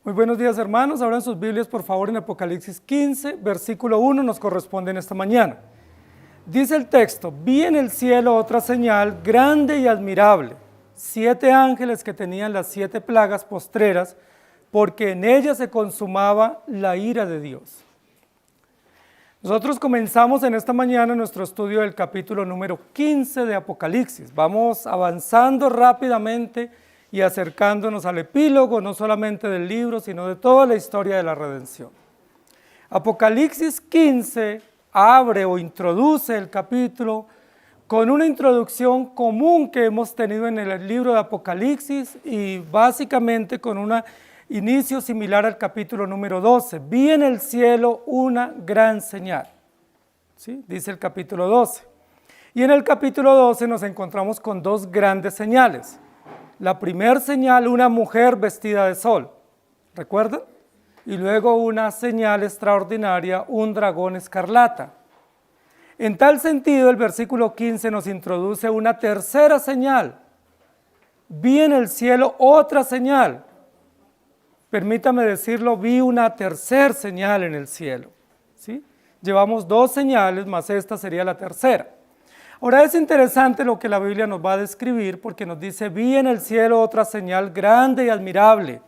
Muy buenos días, hermanos. Abran sus Biblias, por favor, en Apocalipsis 15, versículo 1, nos corresponde en esta mañana. Dice el texto: vi en el cielo otra señal grande y admirable, 7 ángeles que tenían las 7 plagas postreras, porque en ellas se consumaba la ira de Dios. Nosotros comenzamos en esta mañana nuestro estudio del capítulo número 15 de Apocalipsis. Vamos avanzando rápidamente y acercándonos al epílogo, no solamente del libro, sino de toda la historia de la redención. Apocalipsis 15 abre o introduce el capítulo con una introducción común que hemos tenido en el libro de Apocalipsis y básicamente con un inicio similar al capítulo número 12. Vi en el cielo una gran señal, ¿sí? Dice el capítulo 12. Y en el capítulo 12 nos encontramos con 2 grandes señales. La primera señal, una mujer vestida de sol, ¿recuerdan? Y luego una señal extraordinaria, un dragón escarlata. En tal sentido, el versículo 15 nos introduce una tercera señal. Vi en el cielo otra señal. Permítame decirlo, vi una tercera señal en el cielo, ¿sí? Llevamos 2 señales, más esta sería la tercera. Ahora es interesante lo que la Biblia nos va a describir, porque nos dice: vi en el cielo otra señal grande y admirable.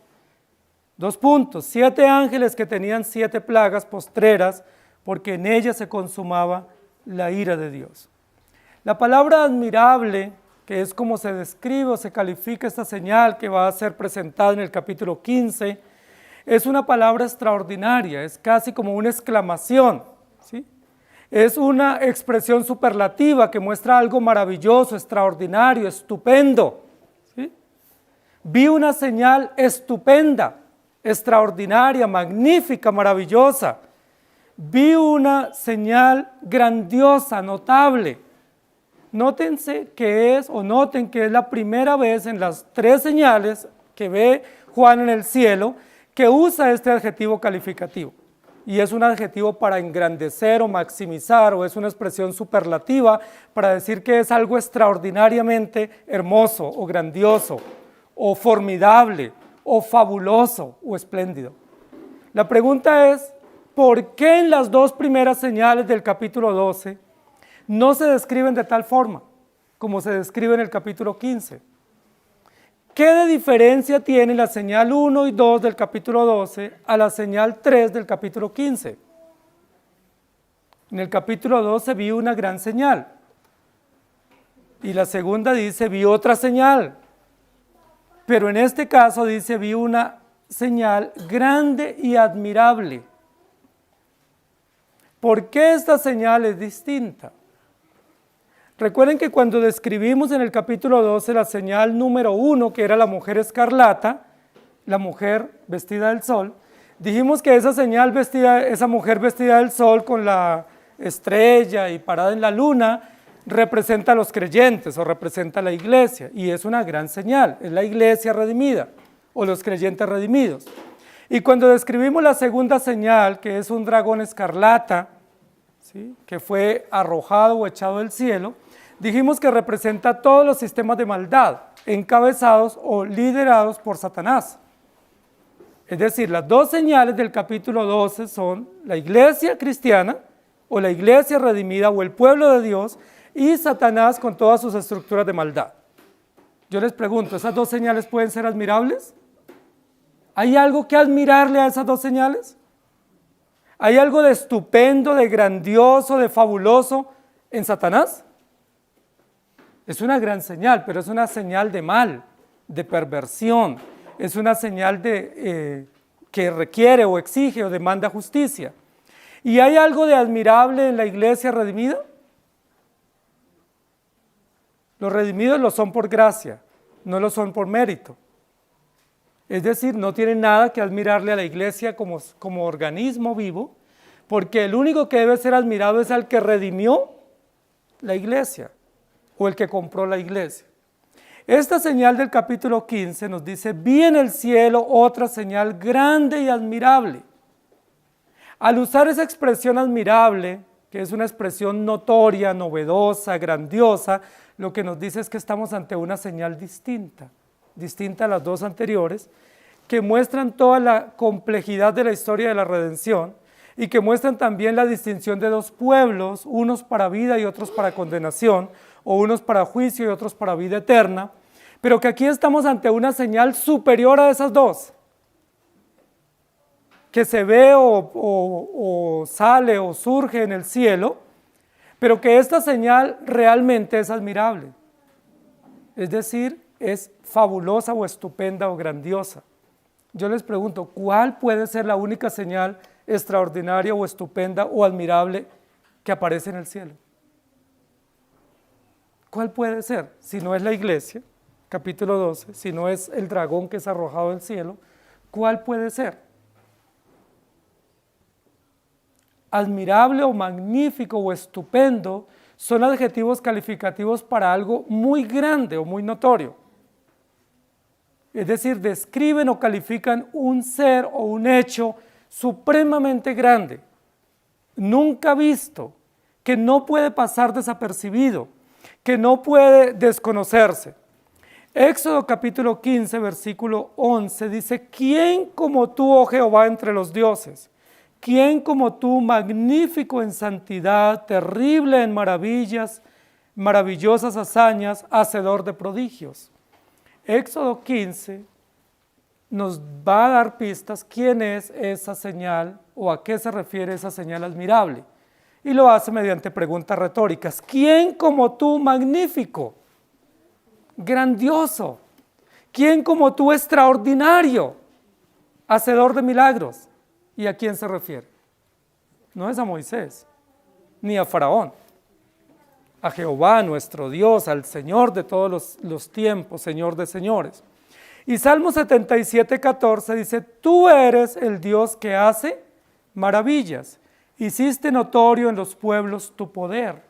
2 puntos, 7 ángeles que tenían 7 plagas postreras, porque en ellas se consumaba la ira de Dios. La palabra admirable, que es como se describe o se califica esta señal que va a ser presentada en el capítulo 15, es una palabra extraordinaria, es casi como una exclamación, ¿sí? Es una expresión superlativa que muestra algo maravilloso, extraordinario, estupendo, ¿sí? Vi una señal estupenda, extraordinaria, magnífica, maravillosa. Vi una señal grandiosa, notable. Nótense que es, o noten que es la primera vez en las 3 señales que ve Juan en el cielo que usa este adjetivo calificativo. Y es un adjetivo para engrandecer o maximizar, o es una expresión superlativa para decir que es algo extraordinariamente hermoso o grandioso o formidable o fabuloso o espléndido. La pregunta es: ¿por qué en las 2 primeras señales del capítulo 12 no se describen de tal forma como se describe en el capítulo 15? ¿Qué de diferencia tiene la señal 1 y 2 del capítulo 12 a la señal 3 del capítulo 15? En el capítulo 12 vi una gran señal, y la segunda dice vi otra señal, pero en este caso dice vi una señal grande y admirable. ¿Por qué esta señal es distinta? Recuerden que cuando describimos en el capítulo 12 la señal número 1, que era la mujer escarlata, la mujer vestida del sol, dijimos que esa señal vestida, esa mujer vestida del sol con la estrella y parada en la luna, representa a los creyentes o representa a la iglesia, y es una gran señal, es la iglesia redimida o los creyentes redimidos. Y cuando describimos la segunda señal, que es un dragón escarlata, ¿sí?, que fue arrojado o echado del cielo, dijimos que representa todos los sistemas de maldad encabezados o liderados por Satanás. Es decir, las 2 señales del capítulo 12 son la iglesia cristiana o la iglesia redimida o el pueblo de Dios, y Satanás con todas sus estructuras de maldad. Yo les pregunto, ¿esas 2 señales pueden ser admirables? ¿Hay algo que admirarle a esas 2 señales? ¿Hay algo de estupendo, de grandioso, de fabuloso en Satanás? Es una gran señal, pero es una señal de mal, de perversión. Es una señal que requiere o exige o demanda justicia. ¿Y hay algo de admirable en la iglesia redimida? Los redimidos lo son por gracia, no lo son por mérito. Es decir, no tienen nada que admirarle a la iglesia como organismo vivo, porque el único que debe ser admirado es al que redimió la iglesia o el que compró la iglesia. Esta señal del capítulo 15 nos dice: vi en el cielo otra señal grande y admirable. Al usar esa expresión admirable, que es una expresión notoria, novedosa, grandiosa, lo que nos dice es que estamos ante una señal distinta a las 2 anteriores, que muestran toda la complejidad de la historia de la redención y que muestran también la distinción de dos pueblos, unos para vida y otros para condenación, o unos para juicio y otros para vida eterna, pero que aquí estamos ante una señal superior a esas dos, que se ve o sale o surge en el cielo, pero que esta señal realmente es admirable, es decir, es fabulosa o estupenda o grandiosa. Yo les pregunto, ¿cuál puede ser la única señal extraordinaria o estupenda o admirable que aparece en el cielo? ¿Cuál puede ser? Si no es la iglesia, capítulo 12, si no es el dragón que es arrojado del cielo, ¿cuál puede ser? Admirable o magnífico o estupendo son adjetivos calificativos para algo muy grande o muy notorio. Es decir, describen o califican un ser o un hecho supremamente grande, nunca visto, que no puede pasar desapercibido, que no puede desconocerse. Éxodo capítulo 15, versículo 11 dice: ¿Quién como tú, oh Jehová, entre los dioses? ¿Quién como tú, magnífico en santidad, terrible en maravillas, maravillosas hazañas, hacedor de prodigios? Éxodo 15 nos va a dar pistas quién es esa señal o a qué se refiere esa señal admirable. Y lo hace mediante preguntas retóricas. ¿Quién como tú, magnífico, grandioso? ¿Quién como tú, extraordinario, hacedor de milagros? ¿Y a quién se refiere? No es a Moisés, ni a Faraón. A Jehová, nuestro Dios, al Señor de todos los tiempos, Señor de señores. Y Salmo 77, 14 dice: tú eres el Dios que hace maravillas, hiciste notorio en los pueblos tu poder.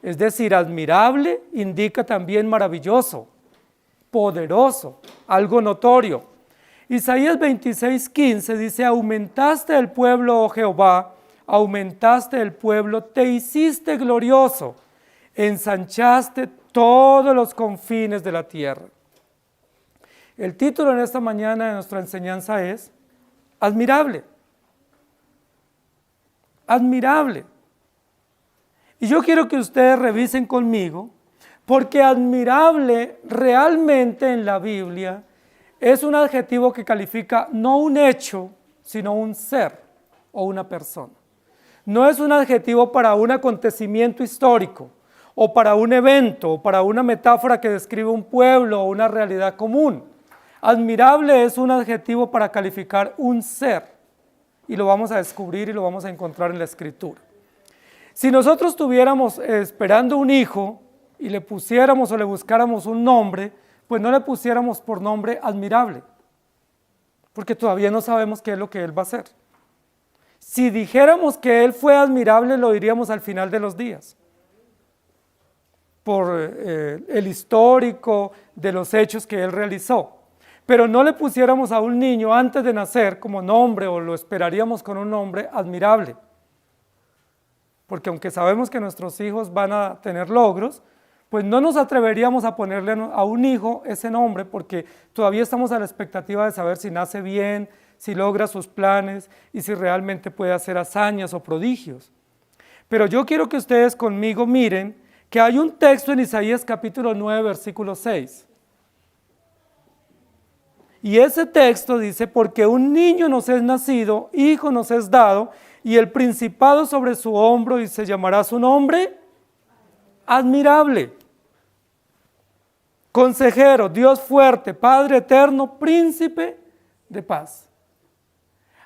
Es decir, admirable indica también maravilloso, poderoso, algo notorio. Isaías 26, 15 dice: aumentaste el pueblo, oh Jehová, aumentaste el pueblo, te hiciste glorioso, ensanchaste todos los confines de la tierra. El título en esta mañana de nuestra enseñanza es Admirable. Admirable. Y yo quiero que ustedes revisen conmigo, porque admirable realmente en la Biblia es un adjetivo que califica no un hecho, sino un ser o una persona. No es un adjetivo para un acontecimiento histórico, o para un evento, o para una metáfora que describe un pueblo o una realidad común. Admirable es un adjetivo para calificar un ser, y lo vamos a descubrir y lo vamos a encontrar en la Escritura. Si nosotros estuviéramos esperando un hijo y le pusiéramos o le buscáramos un nombre, pues no le pusiéramos por nombre admirable, porque todavía no sabemos qué es lo que él va a hacer. Si dijéramos que él fue admirable, lo diríamos al final de los días, por el histórico de los hechos que él realizó. Pero no le pusiéramos a un niño antes de nacer como nombre, o lo esperaríamos con un nombre admirable. Porque aunque sabemos que nuestros hijos van a tener logros, pues no nos atreveríamos a ponerle a un hijo ese nombre, porque todavía estamos a la expectativa de saber si nace bien, si logra sus planes y si realmente puede hacer hazañas o prodigios. Pero yo quiero que ustedes conmigo miren que hay un texto en Isaías capítulo 9, versículo 6. Y ese texto dice: porque un niño nos es nacido, hijo nos es dado, y el principado sobre su hombro, y se llamará su nombre Admirable, Consejero, Dios fuerte, Padre eterno, Príncipe de paz.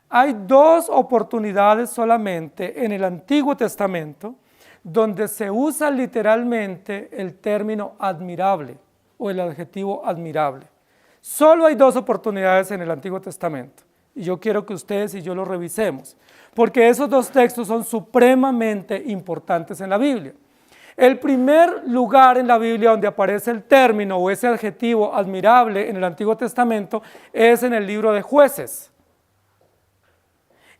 Hay dos oportunidades solamente en el Antiguo Testamento donde se usa literalmente el término admirable o el adjetivo admirable. Solo hay dos oportunidades en el Antiguo Testamento, y yo quiero que ustedes y yo lo revisemos, porque esos dos textos son supremamente importantes en la Biblia. El primer lugar en la Biblia donde aparece el término o ese adjetivo admirable en el Antiguo Testamento es en el libro de Jueces.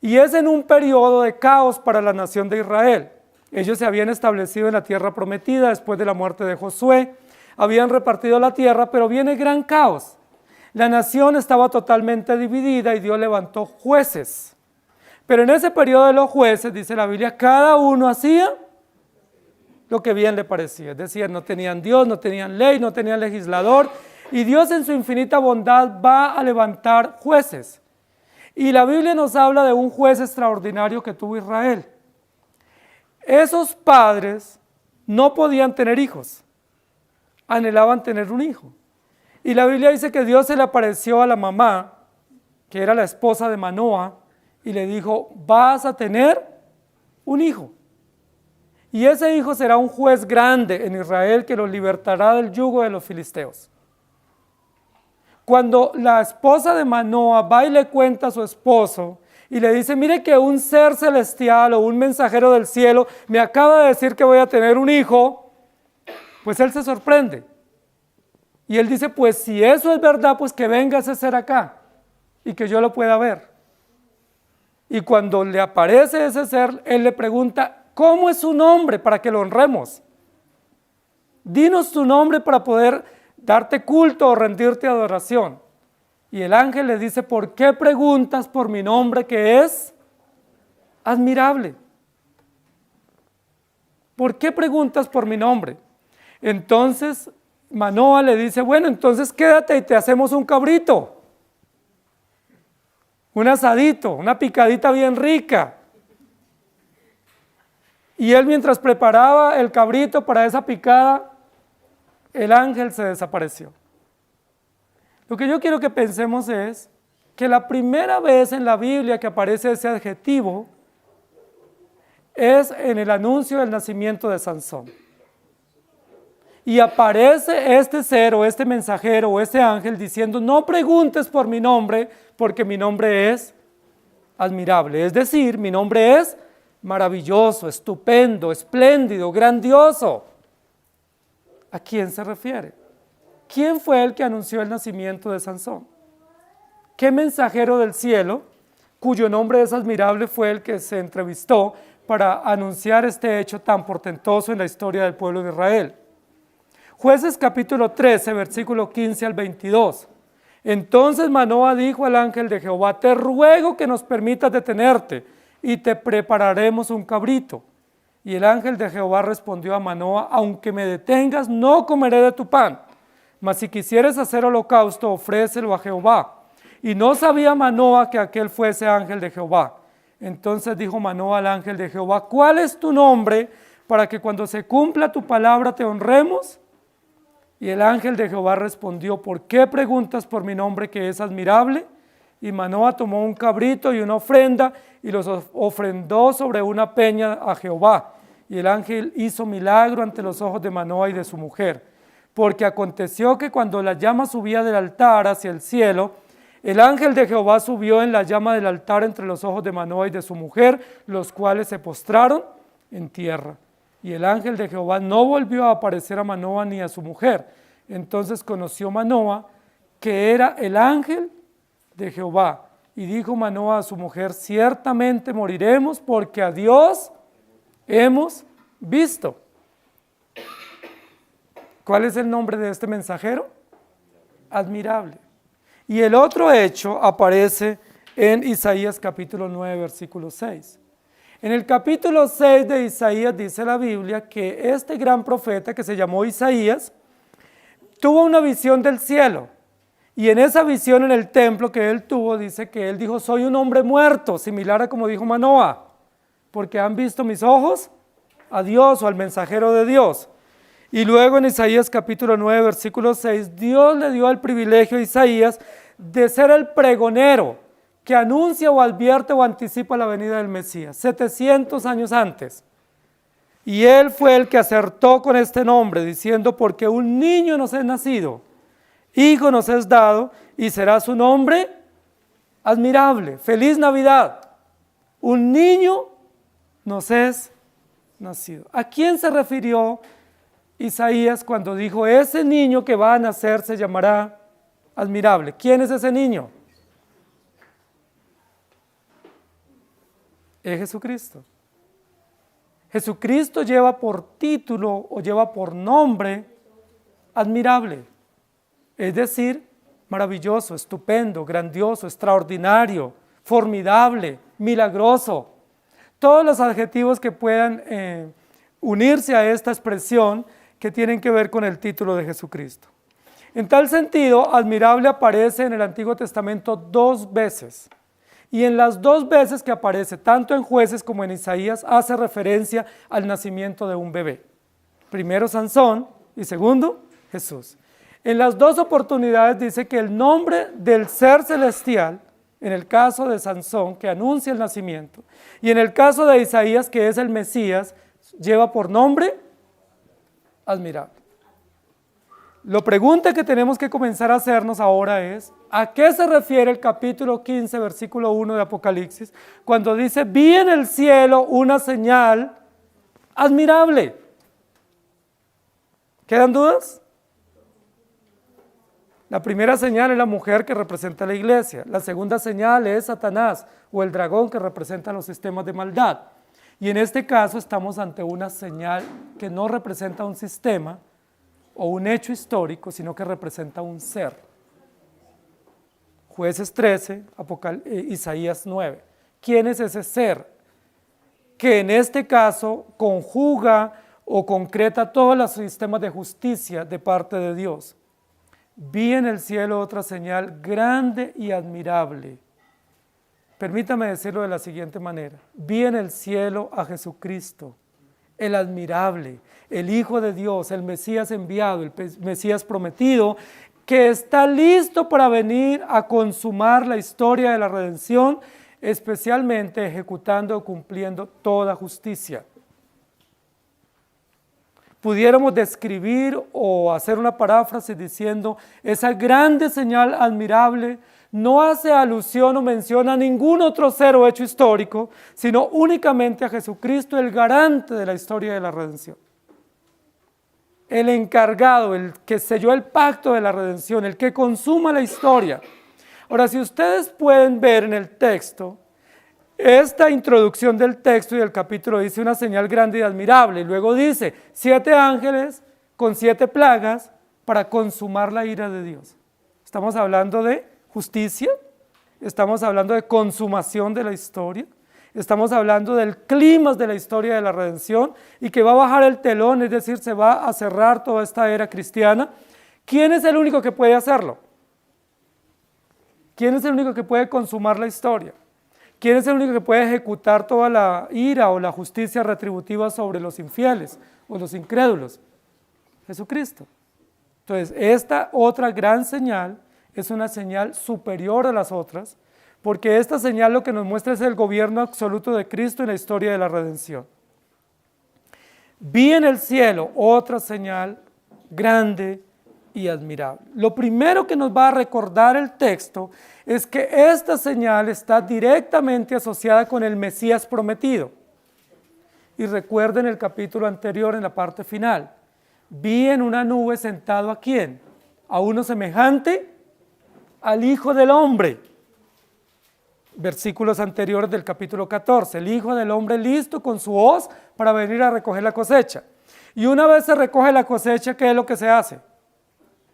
Y es en un periodo de caos para la nación de Israel. Ellos se habían establecido en la tierra prometida después de la muerte de Josué, habían repartido la tierra, pero viene gran caos. La nación estaba totalmente dividida y Dios levantó jueces. Pero en ese periodo de los jueces, dice la Biblia, cada uno hacía lo que bien le parecía. Es decir, no tenían Dios, no tenían ley, no tenían legislador. Y Dios en su infinita bondad va a levantar jueces. Y la Biblia nos habla de un juez extraordinario que tuvo Israel. Esos padres no podían tener hijos, anhelaban tener un hijo. Y la Biblia dice que Dios se le apareció a la mamá, que era la esposa de Manoa, y le dijo, vas a tener un hijo. Y ese hijo será un juez grande en Israel que los libertará del yugo de los filisteos. Cuando la esposa de Manoa va y le cuenta a su esposo y le dice, mire que un ser celestial o un mensajero del cielo me acaba de decir que voy a tener un hijo, pues él se sorprende. Y él dice, pues si eso es verdad, pues que venga ese ser acá y que yo lo pueda ver. Y cuando le aparece ese ser, él le pregunta, ¿cómo es su nombre para que lo honremos? Dinos tu nombre para poder darte culto o rendirte adoración. Y el ángel le dice, ¿por qué preguntas por mi nombre que es admirable? ¿Por qué preguntas por mi nombre? Entonces Manoa le dice, bueno, entonces quédate y te hacemos un cabrito, un asadito, una picadita bien rica. Y él mientras preparaba el cabrito para esa picada, el ángel se desapareció. Lo que yo quiero que pensemos es que la primera vez en la Biblia que aparece ese adjetivo es en el anuncio del nacimiento de Sansón. Y aparece este ser o este mensajero o este ángel diciendo, no preguntes por mi nombre, porque mi nombre es admirable. Es decir, mi nombre es maravilloso, estupendo, espléndido, grandioso. ¿A quién se refiere? ¿Quién fue el que anunció el nacimiento de Sansón? ¿Qué mensajero del cielo, cuyo nombre es admirable, fue el que se entrevistó para anunciar este hecho tan portentoso en la historia del pueblo de Israel? Jueces capítulo 13, versículo 15 al 22. Entonces Manoa dijo al ángel de Jehová, te ruego que nos permitas detenerte y te prepararemos un cabrito. Y el ángel de Jehová respondió a Manoa, aunque me detengas, no comeré de tu pan. Mas si quisieres hacer holocausto, ofrécelo a Jehová. Y no sabía Manoa que aquel fuese ángel de Jehová. Entonces dijo Manoa al ángel de Jehová, ¿cuál es tu nombre para que cuando se cumpla tu palabra te honremos? Y el ángel de Jehová respondió, ¿por qué preguntas por mi nombre que es admirable? Y Manoa tomó un cabrito y una ofrenda y los ofrendó sobre una peña a Jehová. Y el ángel hizo milagro ante los ojos de Manoa y de su mujer. Porque aconteció que cuando la llama subía del altar hacia el cielo, el ángel de Jehová subió en la llama del altar entre los ojos de Manoa y de su mujer, los cuales se postraron en tierra. Y el ángel de Jehová no volvió a aparecer a Manoa ni a su mujer. Entonces conoció Manoa que era el ángel de Jehová. Y dijo Manoa a su mujer, ciertamente moriremos porque a Dios hemos visto. ¿Cuál es el nombre de este mensajero? Admirable. Y el otro hecho aparece en Isaías capítulo 9, versículo 6. En el capítulo 6 de Isaías dice la Biblia que este gran profeta que se llamó Isaías tuvo una visión del cielo. Y en esa visión en el templo que él tuvo, dice que él dijo, soy un hombre muerto, similar a como dijo Manoa, porque han visto mis ojos a Dios o al mensajero de Dios. Y luego en Isaías capítulo 9, versículo 6, Dios le dio el privilegio a Isaías de ser el pregonero que anuncia o advierte o anticipa la venida del Mesías, 700 años antes. Y él fue el que acertó con este nombre, diciendo, porque un niño nos es nacido, hijo nos es dado, y será su nombre admirable. ¡Feliz Navidad! Un niño nos es nacido. ¿A quién se refirió Isaías cuando dijo, ese niño que va a nacer se llamará admirable? ¿Quién es ese niño? Es Jesucristo. Jesucristo lleva por título o lleva por nombre admirable. Es decir, maravilloso, estupendo, grandioso, extraordinario, formidable, milagroso. Todos los adjetivos que puedan unirse a esta expresión que tienen que ver con el título de Jesucristo. En tal sentido, admirable aparece en el Antiguo Testamento 2 veces. Y en las 2 veces que aparece, tanto en Jueces como en Isaías, hace referencia al nacimiento de un bebé. Primero Sansón y segundo Jesús. En las 2 oportunidades dice que el nombre del ser celestial, en el caso de Sansón, que anuncia el nacimiento, y en el caso de Isaías, que es el Mesías, lleva por nombre admirable. La pregunta que tenemos que comenzar a hacernos ahora es, ¿a qué se refiere el capítulo 15, versículo 1 de Apocalipsis, cuando dice, vi en el cielo una señal admirable? ¿Quedan dudas? La primera señal es la mujer que representa a la iglesia. La segunda señal es Satanás o el dragón que representa los sistemas de maldad. Y en este caso estamos ante una señal que no representa un sistema o un hecho histórico, sino que representa un ser. Jueces 13, Isaías 9. ¿Quién es ese ser? Que en este caso conjuga o concreta todos los sistemas de justicia de parte de Dios. Vi en el cielo otra señal grande y admirable. Permítame decirlo de la siguiente manera. Vi en el cielo a Jesucristo, el admirable, el Hijo de Dios, el Mesías enviado, el Mesías prometido, que está listo para venir a consumar la historia de la redención, especialmente ejecutando o cumpliendo toda justicia. Pudiéramos describir o hacer una paráfrasis diciendo, esa grande señal admirable no hace alusión o menciona a ningún otro ser o hecho histórico, sino únicamente a Jesucristo, el garante de la historia de la redención. El encargado, el que selló el pacto de la redención, el que consuma la historia. Ahora, si ustedes pueden ver en el texto, esta introducción del texto y del capítulo dice una señal grande y admirable, y luego dice 7 ángeles con 7 plagas para consumar la ira de Dios. Estamos hablando de justicia, estamos hablando de consumación de la historia, estamos hablando del clímax de la historia de la redención y que va a bajar el telón, es decir, se va a cerrar toda esta era cristiana. ¿Quién es el único que puede hacerlo? ¿Quién es el único que puede consumar la historia? ¿Quién es el único que puede ejecutar toda la ira o la justicia retributiva sobre los infieles o los incrédulos? Jesucristo. Entonces, esta otra gran señal es una señal superior a las otras, porque esta señal lo que nos muestra es el gobierno absoluto de Cristo en la historia de la redención. Vi en el cielo otra señal grande y admirable. Lo primero que nos va a recordar el texto es que esta señal está directamente asociada con el Mesías prometido. Y recuerden el capítulo anterior en la parte final. Vi en una nube sentado ¿a quién? A uno semejante al Hijo del Hombre. Versículos anteriores del capítulo 14. El Hijo del Hombre listo con su hoz para venir a recoger la cosecha. Y una vez se recoge la cosecha, ¿qué es lo que se hace?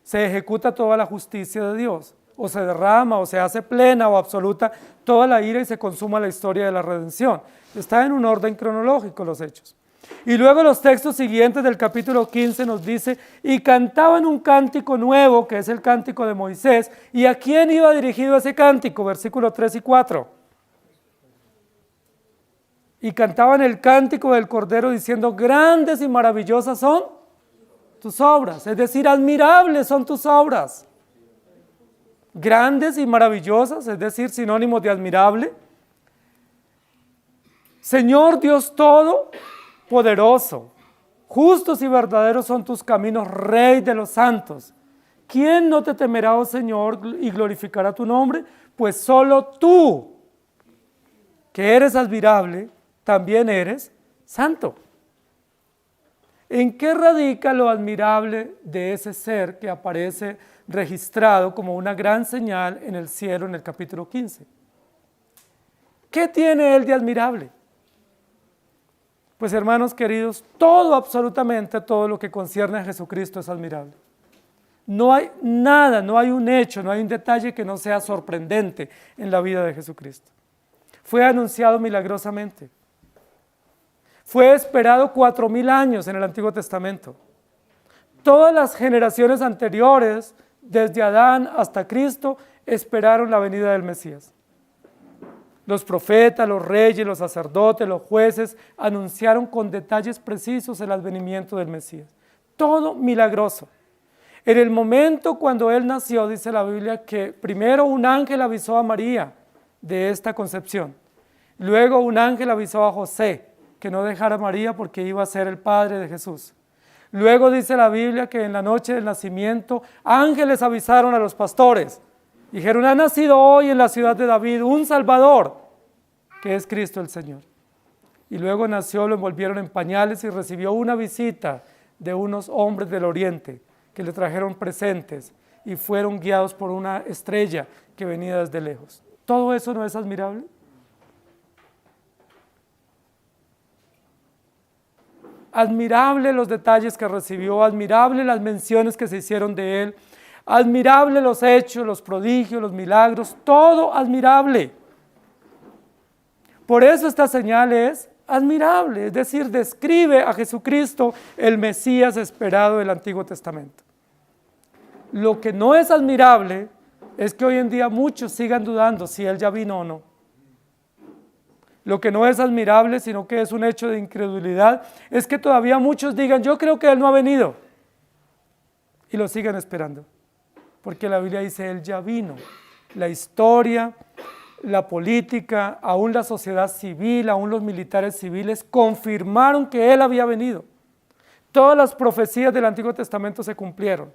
Se ejecuta toda la justicia de Dios, o se derrama, o se hace plena o absoluta toda la ira y se consuma la historia de la redención. Está en un orden cronológico los hechos. Y luego los textos siguientes del capítulo 15 nos dice, y cantaban un cántico nuevo, que es el cántico de Moisés. ¿Y a quién iba dirigido ese cántico? Versículos 3 y 4. Y cantaban el cántico del Cordero diciendo, grandes y maravillosas son tus obras, es decir, admirables son tus obras. Grandes y maravillosas, es decir, sinónimos de admirable. Señor Dios Todopoderoso, justos y verdaderos son tus caminos, Rey de los santos. ¿Quién no te temerá, oh Señor, y glorificará tu nombre? Pues solo tú, que eres admirable, también eres santo. ¿En qué radica lo admirable de ese ser que aparece registrado como una gran señal en el cielo en el capítulo 15? ¿Qué tiene él de admirable? Pues hermanos queridos, todo, absolutamente todo lo que concierne a Jesucristo es admirable. No hay nada, no hay un hecho, no hay un detalle que no sea sorprendente en la vida de Jesucristo. Fue anunciado milagrosamente. Fue esperado 4000 años en el Antiguo Testamento. Todas las generaciones anteriores, desde Adán hasta Cristo, esperaron la venida del Mesías. Los profetas, los reyes, los sacerdotes, los jueces anunciaron con detalles precisos el advenimiento del Mesías. Todo milagroso. En el momento cuando él nació, dice la Biblia que primero un ángel avisó a María de esta concepción. Luego un ángel avisó a José que no dejara a María porque iba a ser el padre de Jesús. Luego dice la Biblia que en la noche del nacimiento ángeles avisaron a los pastores. Dijeron, ha nacido hoy en la ciudad de David un Salvador, que es Cristo el Señor. Y luego nació, lo envolvieron en pañales y recibió una visita de unos hombres del oriente que le trajeron presentes y fueron guiados por una estrella que venía desde lejos. ¿Todo eso no es admirable? Admirable los detalles que recibió, admirable las menciones que se hicieron de él, admirable los hechos, los prodigios, los milagros, todo admirable. Por eso esta señal es admirable, es decir, describe a Jesucristo, el Mesías esperado del Antiguo Testamento. Lo que no es admirable es que hoy en día muchos sigan dudando si él ya vino o no. Lo que no es admirable, sino que es un hecho de incredulidad, es que todavía muchos digan, yo creo que él no ha venido, y lo sigan esperando, porque la Biblia dice, él ya vino. La historia, la política, aún la sociedad civil, aún los militares civiles confirmaron que él había venido. Todas las profecías del Antiguo Testamento se cumplieron.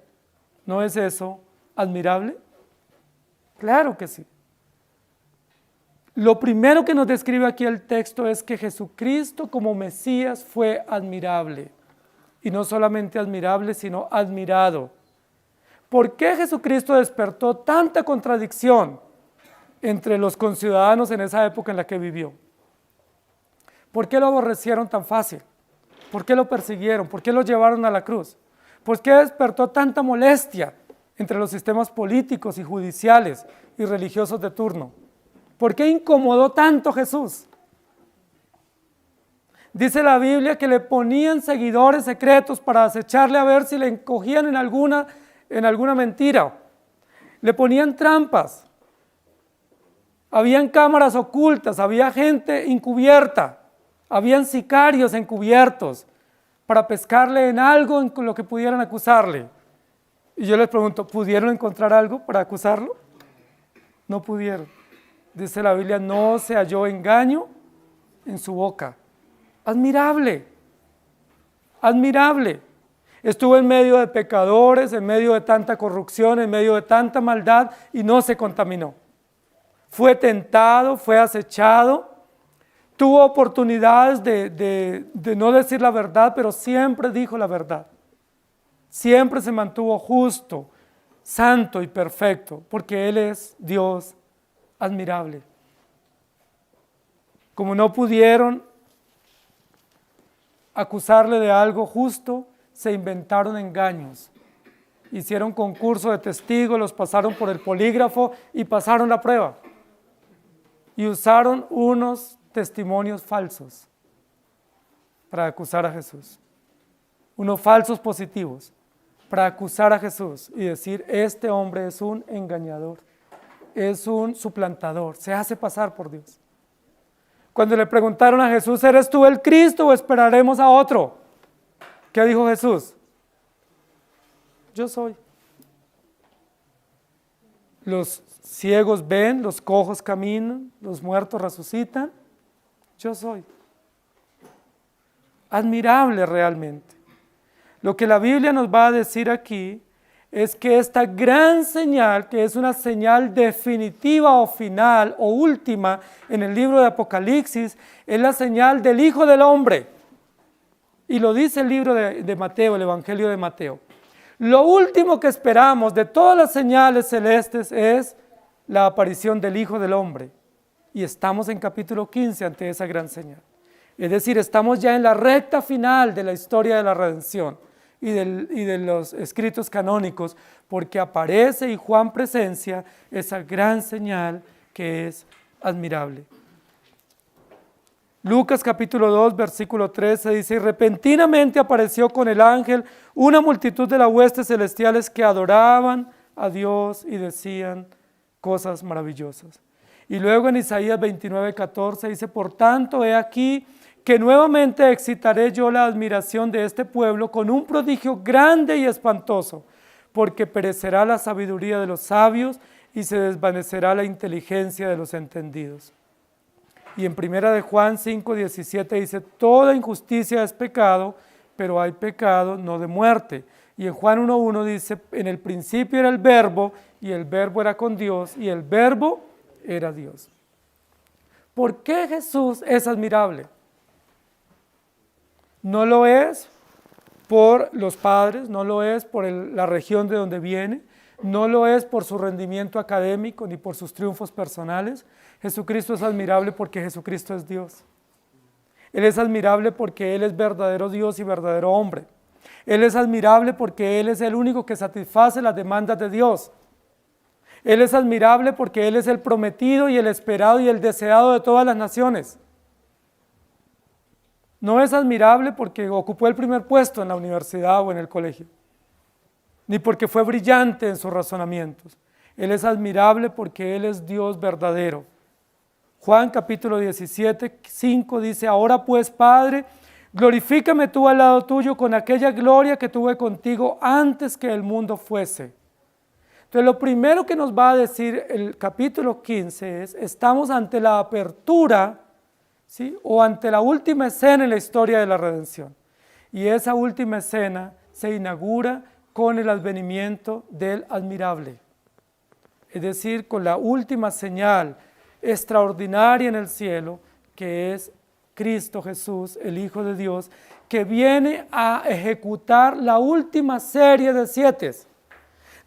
¿No es eso admirable? Claro que sí. Lo primero que nos describe aquí el texto es que Jesucristo como Mesías fue admirable. Y no solamente admirable, sino admirado. ¿Por qué Jesucristo despertó tanta contradicción entre los conciudadanos en esa época en la que vivió? ¿Por qué lo aborrecieron tan fácil? ¿Por qué lo persiguieron? ¿Por qué lo llevaron a la cruz? ¿Por qué despertó tanta molestia entre los sistemas políticos y judiciales y religiosos de turno? ¿Por qué incomodó tanto Jesús? Dice la Biblia que le ponían seguidores secretos para acecharle a ver si le encogían en alguna mentira. Le ponían trampas. Habían cámaras ocultas, había gente encubierta, habían sicarios encubiertos para pescarle en algo en lo que pudieran acusarle. Y yo les pregunto, ¿pudieron encontrar algo para acusarlo? No pudieron. Dice la Biblia, no se halló engaño en su boca. Admirable, admirable. Estuvo en medio de pecadores, en medio de tanta corrupción, en medio de tanta maldad y no se contaminó. Fue tentado, fue acechado, tuvo oportunidades de no decir la verdad, pero siempre dijo la verdad. Siempre se mantuvo justo, santo y perfecto, porque Él es Dios admirable. Como no pudieron acusarle de algo justo, se inventaron engaños. Hicieron concurso de testigos, los pasaron por el polígrafo y pasaron la prueba. Y usaron unos testimonios falsos para acusar a Jesús. Unos falsos positivos para acusar a Jesús y decir, este hombre es un engañador. Es un suplantador, se hace pasar por Dios. Cuando le preguntaron a Jesús, ¿eres tú el Cristo o esperaremos a otro? ¿Qué dijo Jesús? Yo soy. Los ciegos ven, los cojos caminan, los muertos resucitan. Yo soy. Admirable realmente. Lo que la Biblia nos va a decir aquí es que esta gran señal, que es una señal definitiva o final o última en el libro de Apocalipsis, es la señal del Hijo del Hombre. Y lo dice el libro de Mateo, el Evangelio de Mateo. Lo último que esperamos de todas las señales celestes es la aparición del Hijo del Hombre. Y estamos en capítulo 15 ante esa gran señal. Es decir, estamos ya en la recta final de la historia de la redención. y de los escritos canónicos, porque aparece y Juan presencia esa gran señal que es admirable. Lucas capítulo 2, versículo 13 dice: y repentinamente apareció con el ángel una multitud de las huestes celestiales que adoraban a Dios y decían cosas maravillosas. Y luego en Isaías 29, 14 dice: por tanto, he aquí que nuevamente excitaré yo la admiración de este pueblo con un prodigio grande y espantoso, porque perecerá la sabiduría de los sabios y se desvanecerá la inteligencia de los entendidos. Y en 1 de Juan 5, 17 dice: toda injusticia es pecado, pero hay pecado no de muerte. Y en Juan 1:1 dice: en el principio era el verbo, y el verbo era con Dios, y el verbo era Dios. ¿Por qué Jesús es admirable? No lo es por los padres, no lo es por la región de donde viene, no lo es por su rendimiento académico ni por sus triunfos personales. Jesucristo es admirable porque Jesucristo es Dios. Él es admirable porque Él es verdadero Dios y verdadero hombre. Él es admirable porque Él es el único que satisface las demandas de Dios. Él es admirable porque Él es el prometido y el esperado y el deseado de todas las naciones. No es admirable porque ocupó el primer puesto en la universidad o en el colegio, ni porque fue brillante en sus razonamientos. Él es admirable porque Él es Dios verdadero. Juan capítulo 17, 5 dice: ahora pues, Padre, glorifícame tú al lado tuyo con aquella gloria que tuve contigo antes que el mundo fuese. Entonces, lo primero que nos va a decir el capítulo 15 es: estamos ante la apertura, ¿sí?, o ante la última escena en la historia de la redención. Y esa última escena se inaugura con el advenimiento del admirable. Es decir, con la última señal extraordinaria en el cielo, que es Cristo Jesús, el Hijo de Dios, que viene a ejecutar la última serie de 7.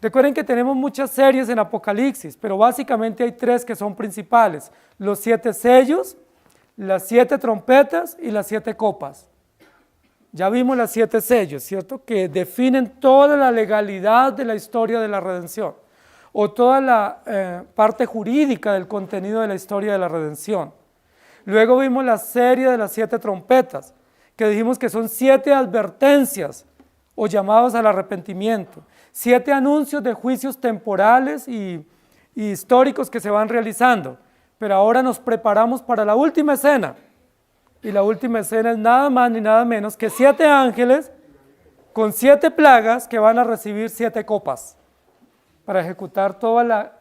Recuerden que tenemos muchas series en Apocalipsis, pero básicamente hay 3 que son principales: los 7 sellos, las 7 trompetas y las 7 copas. Ya vimos las 7 sellos, ¿cierto?, que definen toda la legalidad de la historia de la redención, o toda la parte jurídica del contenido de la historia de la redención. Luego vimos la serie de las 7 trompetas, que dijimos que son 7 advertencias o llamados al arrepentimiento, 7 anuncios de juicios temporales y históricos que se van realizando. Pero ahora nos preparamos para la última escena, y la última escena es nada más ni nada menos que 7 ángeles con 7 plagas que van a recibir 7 copas para ejecutar toda la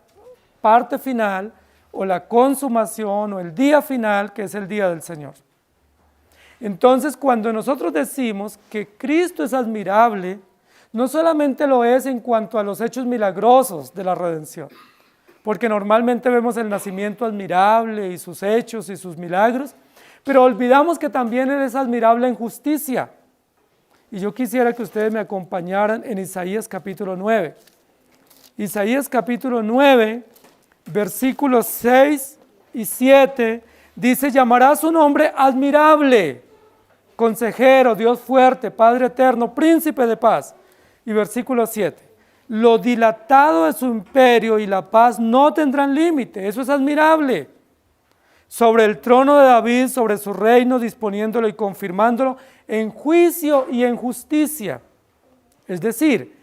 parte final o la consumación o el día final, que es el día del Señor. Entonces, cuando nosotros decimos que Cristo es admirable, no solamente lo es en cuanto a los hechos milagrosos de la redención, porque normalmente vemos el nacimiento admirable y sus hechos y sus milagros, pero olvidamos que también Él es admirable en justicia. Y yo quisiera que ustedes me acompañaran en Isaías capítulo 9. Isaías capítulo 9, versículos 6 y 7, dice: llamará su nombre admirable, consejero, Dios fuerte, Padre eterno, príncipe de paz. Y versículo 7, lo dilatado de su imperio y la paz no tendrán límite. Eso es admirable. Sobre el trono de David, sobre su reino, disponiéndolo y confirmándolo en juicio y en justicia. Es decir,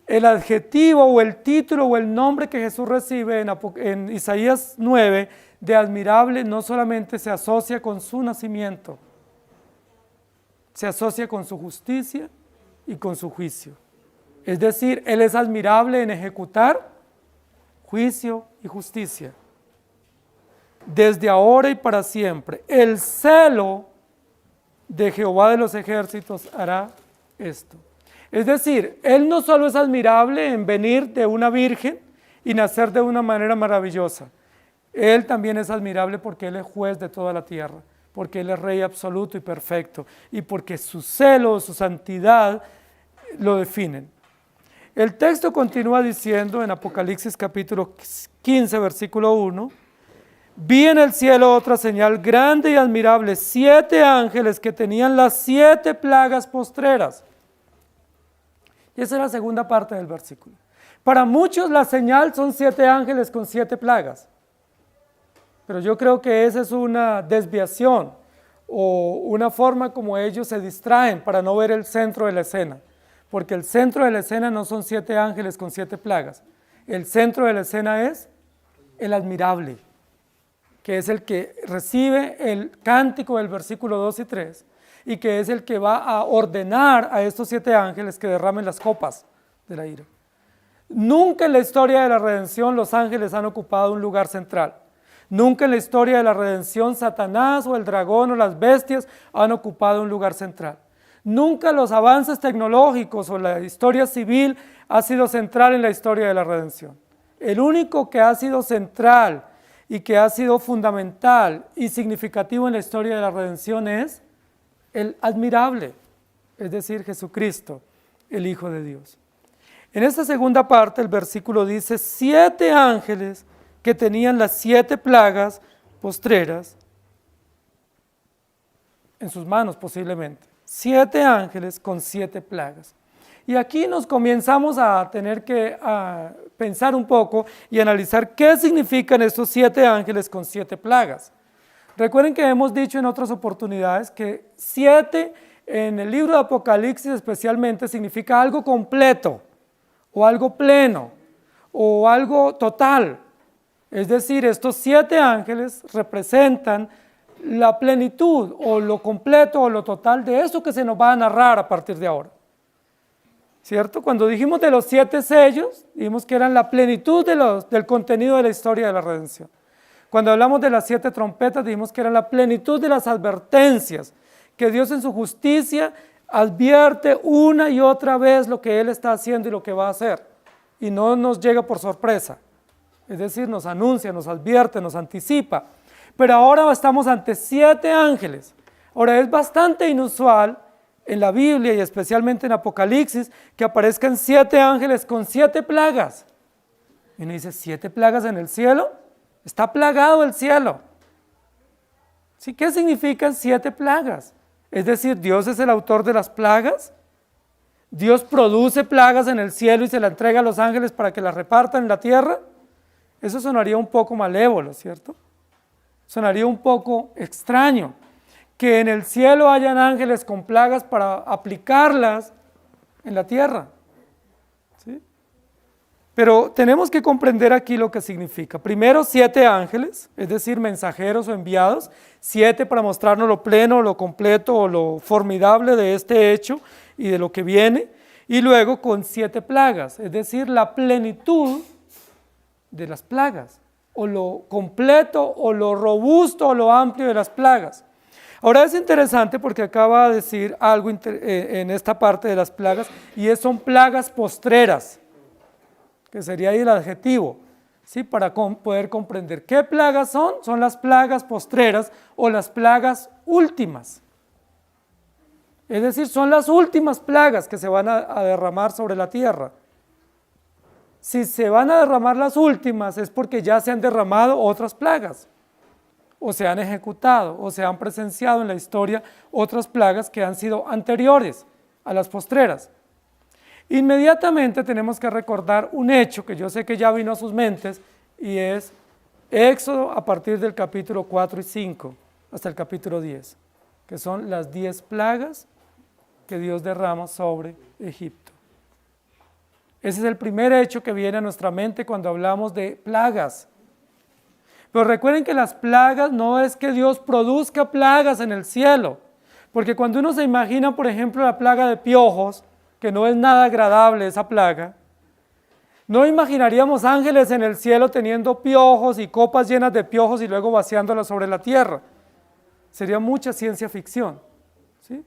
el adjetivo o el título o el nombre que Jesús recibe en Isaías 9 de admirable no solamente se asocia con su nacimiento, se asocia con su justicia y con su juicio. Es decir, Él es admirable en ejecutar juicio y justicia. Desde ahora y para siempre, el celo de Jehová de los ejércitos hará esto. Es decir, Él no solo es admirable en venir de una virgen y nacer de una manera maravillosa, Él también es admirable porque Él es juez de toda la tierra, porque Él es Rey absoluto y perfecto, y porque su celo, su santidad lo definen. El texto continúa diciendo en Apocalipsis capítulo 15, versículo 1, vi en el cielo otra señal grande y admirable, 7 ángeles que tenían las 7 plagas postreras. Y esa es la segunda parte del versículo. Para muchos la señal son 7 ángeles con 7 plagas. Pero yo creo que esa es una desviación o una forma como ellos se distraen para no ver el centro de la escena. Porque el centro de la escena no son 7 ángeles con 7 plagas. El centro de la escena es el admirable, que es el que recibe el cántico del versículo 2 y 3, y que es el que va a ordenar a estos 7 ángeles que derramen las copas de la ira. Nunca en la historia de la redención los ángeles han ocupado un lugar central. Nunca en la historia de la redención Satanás o el dragón o las bestias han ocupado un lugar central. Nunca los avances tecnológicos o la historia civil ha sido central en la historia de la redención. El único que ha sido central y que ha sido fundamental y significativo en la historia de la redención es el admirable, es decir, Jesucristo, el Hijo de Dios. En esta segunda parte el versículo dice 7 ángeles que tenían las 7 plagas postreras en sus manos posiblemente. 7 ángeles con 7 plagas. Y aquí nos comenzamos a tener que pensar un poco y analizar qué significan estos 7 ángeles con 7 plagas. Recuerden que hemos dicho en otras oportunidades que 7 en el libro de Apocalipsis especialmente significa algo completo o algo pleno o algo total. Es decir, estos 7 ángeles representan la plenitud o lo completo o lo total de eso que se nos va a narrar a partir de ahora. ¿Cierto? Cuando dijimos de los 7 sellos, dijimos que eran la plenitud del contenido de la historia de la redención. Cuando hablamos de las 7 trompetas, dijimos que eran la plenitud de las advertencias, que Dios en su justicia advierte una y otra vez lo que Él está haciendo y lo que va a hacer, y no nos llega por sorpresa, es decir, nos anuncia, nos advierte, nos anticipa. Pero ahora estamos ante 7 ángeles. Ahora es bastante inusual en la Biblia y especialmente en Apocalipsis que aparezcan 7 ángeles con 7 plagas. Y uno dice, ¿7 plagas en el cielo? Está plagado el cielo. ¿Sí? ¿Qué significan 7 plagas? Es decir, ¿Dios es el autor de las plagas? ¿Dios produce plagas en el cielo y se las entrega a los ángeles para que las repartan en la tierra? Eso sonaría un poco malévolo, ¿cierto? Sonaría un poco extraño que en el cielo hayan ángeles con plagas para aplicarlas en la tierra. ¿Sí? Pero tenemos que comprender aquí lo que significa. Primero 7 ángeles, es decir, mensajeros o enviados, 7 para mostrarnos lo pleno, lo completo o lo formidable de este hecho y de lo que viene, y luego con 7 plagas, es decir, la plenitud de las plagas, o lo completo, o lo robusto, o lo amplio de las plagas. Ahora es interesante porque acaba de decir algo en esta parte de las plagas, y son plagas postreras, que sería ahí el adjetivo, ¿sí? Para poder comprender qué plagas son las plagas postreras o las plagas últimas. Es decir, son las últimas plagas que se van a derramar sobre la tierra. Si se van a derramar las últimas es porque ya se han derramado otras plagas, o se han ejecutado, o se han presenciado en la historia otras plagas que han sido anteriores a las postreras. Inmediatamente tenemos que recordar un hecho que yo sé que ya vino a sus mentes, y es Éxodo a partir del capítulo 4 y 5 hasta el capítulo 10, que son las 10 plagas que Dios derrama sobre Egipto. Ese es el primer hecho que viene a nuestra mente cuando hablamos de plagas. Pero recuerden que las plagas no es que Dios produzca plagas en el cielo, porque cuando uno se imagina, por ejemplo, la plaga de piojos, que no es nada agradable esa plaga, no imaginaríamos ángeles en el cielo teniendo piojos y copas llenas de piojos y luego vaciándolas sobre la tierra. Sería mucha ciencia ficción, ¿sí?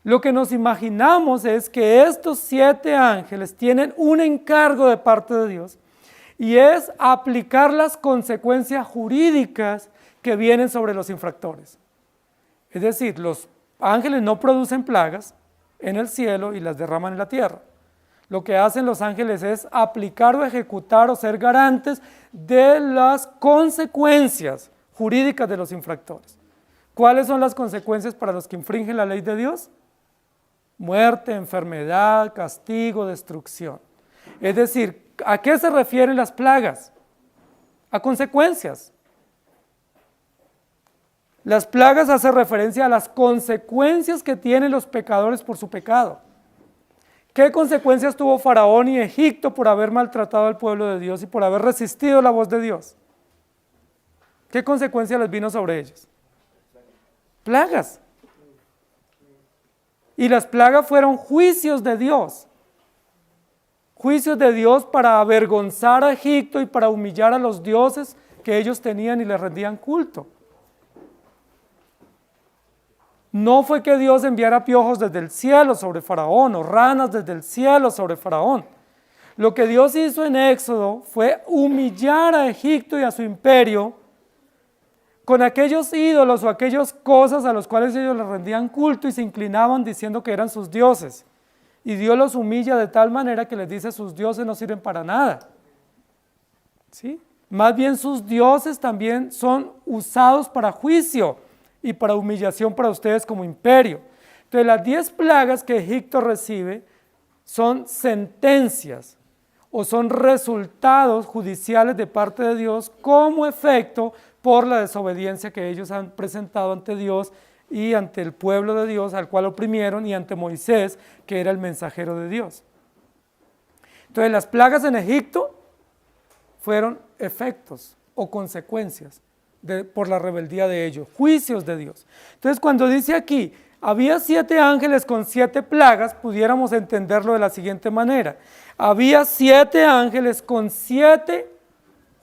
Lo que nos imaginamos es que estos 7 ángeles tienen un encargo de parte de Dios, y es aplicar las consecuencias jurídicas que vienen sobre los infractores. Es decir, los ángeles no producen plagas en el cielo y las derraman en la tierra. Lo que hacen los ángeles es aplicar o ejecutar o ser garantes de las consecuencias jurídicas de los infractores. ¿Cuáles son las consecuencias para los que infringen la ley de Dios? muerte, enfermedad, castigo, destrucción. Es decir, ¿a qué se refieren las plagas? A consecuencias. Las plagas hacen referencia a las consecuencias que tienen los pecadores por su pecado. ¿Qué consecuencias tuvo Faraón y Egipto por haber maltratado al pueblo de Dios y por haber resistido la voz de Dios? ¿Qué consecuencias les vino sobre ellos? Plagas. Y las plagas fueron juicios de Dios. Juicios de Dios para avergonzar a Egipto y para humillar a los dioses que ellos tenían y les rendían culto. No fue que Dios enviara piojos desde el cielo sobre Faraón o ranas desde el cielo sobre Faraón. Lo que Dios hizo en Éxodo fue humillar a Egipto y a su imperio con aquellos ídolos o aquellas cosas a los cuales ellos les rendían culto y se inclinaban diciendo que eran sus dioses. Y Dios los humilla de tal manera que les dice: sus dioses no sirven para nada. ¿Sí? Más bien sus dioses también son usados para juicio y para humillación para ustedes como imperio. Entonces las 10 plagas que Egipto recibe son sentencias o son resultados judiciales de parte de Dios como efecto por la desobediencia que ellos han presentado ante Dios y ante el pueblo de Dios al cual oprimieron y ante Moisés, que era el mensajero de Dios. Entonces las plagas en Egipto fueron efectos o consecuencias por la rebeldía de ellos, juicios de Dios. Entonces cuando dice aquí, había 7 ángeles con 7 plagas, pudiéramos entenderlo de la siguiente manera: había 7 ángeles con 7